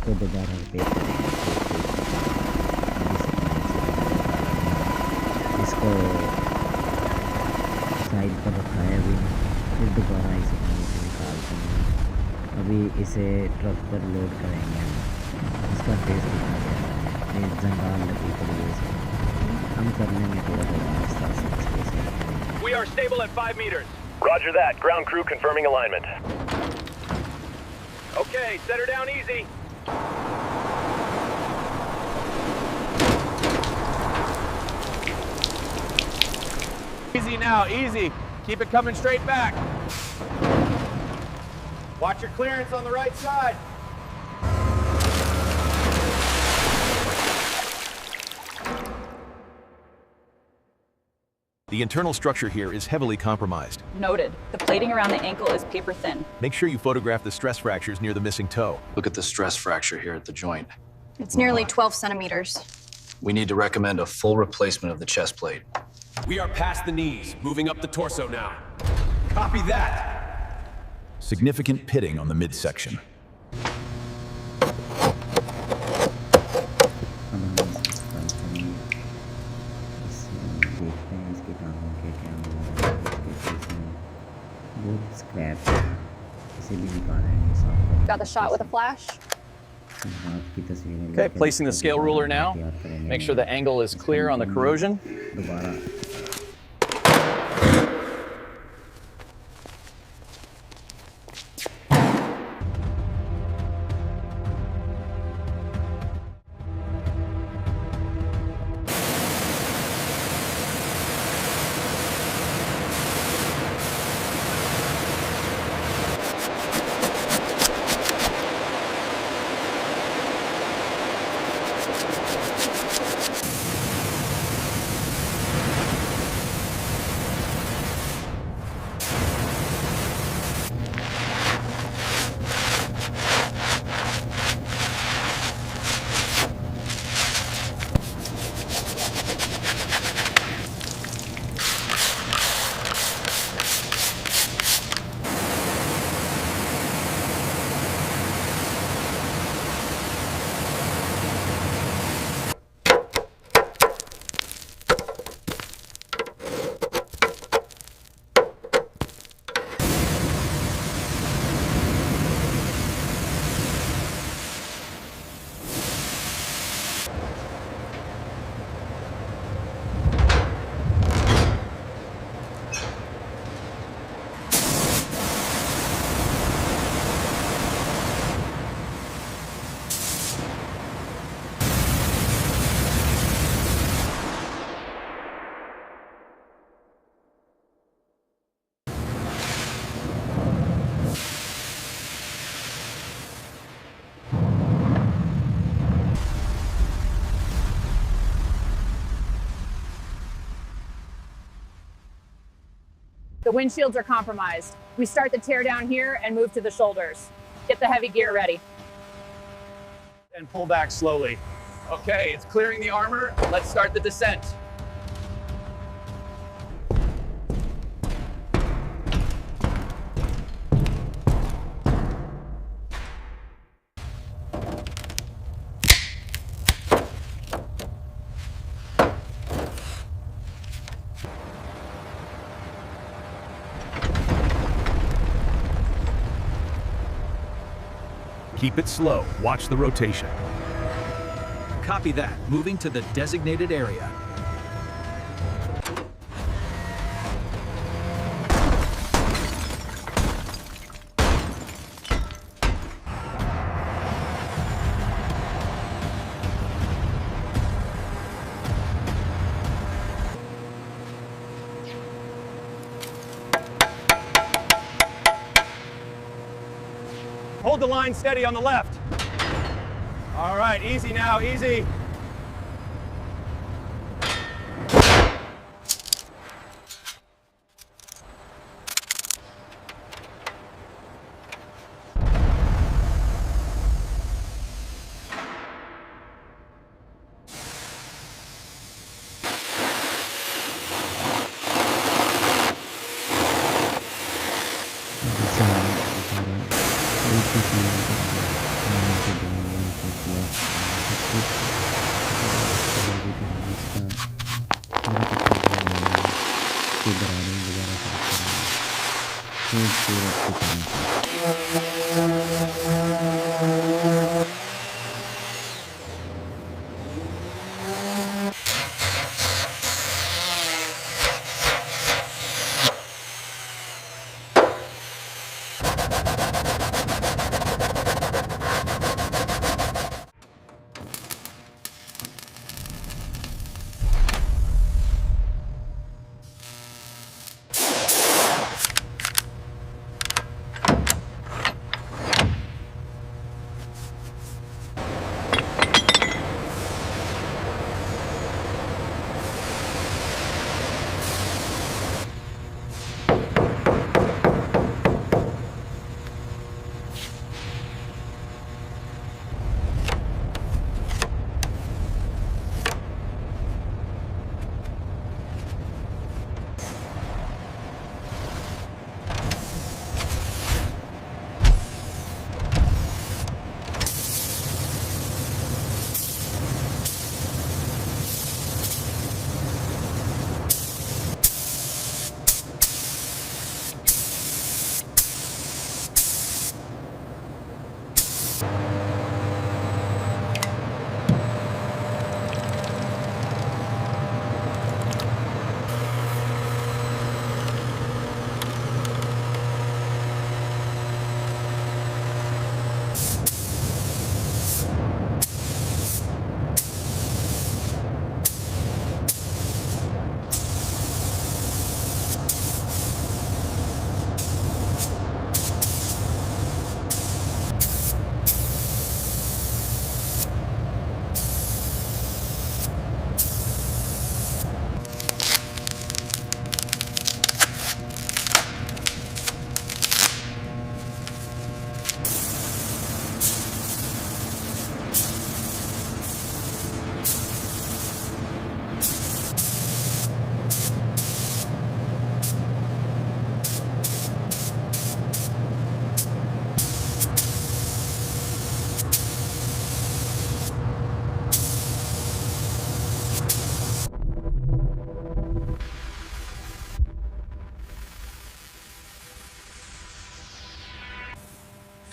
इसको दोबारा रिपेयर करेंगे। इसको साइड पर रखा है अभी, फिर दोबारा इसे पानी से निकालते हैं। अभी इसे ट्रक पर लोड करेंगे हम। इसका फेस दिखा गया है, जंगाल लगी पड़ी है इसमें। हम कर लेंगे थोड़ा थोड़ा आस्ता आस्ता स्पेस में। We are stable at 5 meters. Roger that. Ground crew confirming alignment. Okay, set her down easy. Easy now, easy. Keep it coming straight back. Watch your clearance on the right side. The internal structure here is heavily compromised. Noted. The plating around the ankle is paper thin. Make sure you photograph the stress fractures near the missing toe. Look at the stress fracture here at the joint. It's nearly 12 centimeters. We need to recommend a full replacement of the chest plate. We are past the knees, moving up the torso now. Copy that. Significant pitting on the midsection. Got the shot with a flash? Okay, placing the scale ruler now. Make sure the angle is clear on the corrosion. The windshields are compromised. We start the tear down here and move to the shoulders. Get the heavy gear ready. And pull back slowly. Okay, it's clearing the armor. Let's start the descent. Keep it slow. Watch the rotation. Copy that. Moving to the designated area. Hold the line steady on the left. All right, easy now, easy.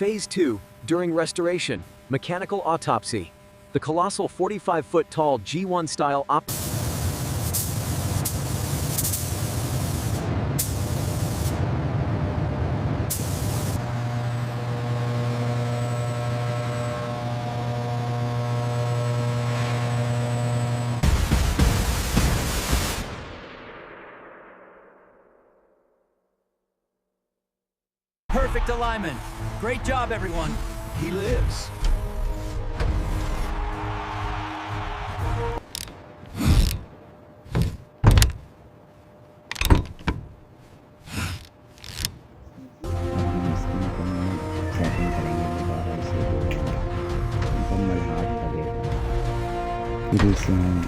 Phase 2, during restoration, mechanical autopsy. The colossal 45-foot-tall G1 style Perfect alignment. Great job, everyone. He lives. Setting करेंगे दोबारा इसे मुकम्मल हाथ लगेगा, फिर इसे हम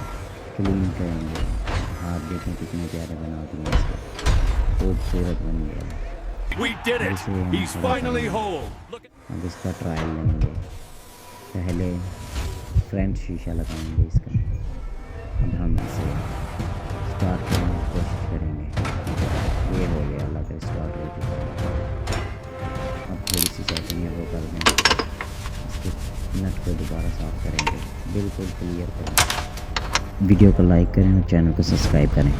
clean करेंगे। हाथ देखें कितने प्यारे बना दिए, इसको खूबसूरत बन गया। We did it. He's finally whole. अब इसका ट्रायल लेंगे। पहले फ्रंट शीशा लगाएंगे इसका। अब हम इसे स्टार्ट करने की कोशिश करेंगे। ये हो गया, अल्लाह का स्टार्ट हो चुका। अब थोड़ी सी सेटिंग है वो कर दें। इसके नट को दोबारा साफ़ करेंगे, बिल्कुल क्लियर करें। वीडियो को लाइक करें और चैनल को सब्सक्राइब करें।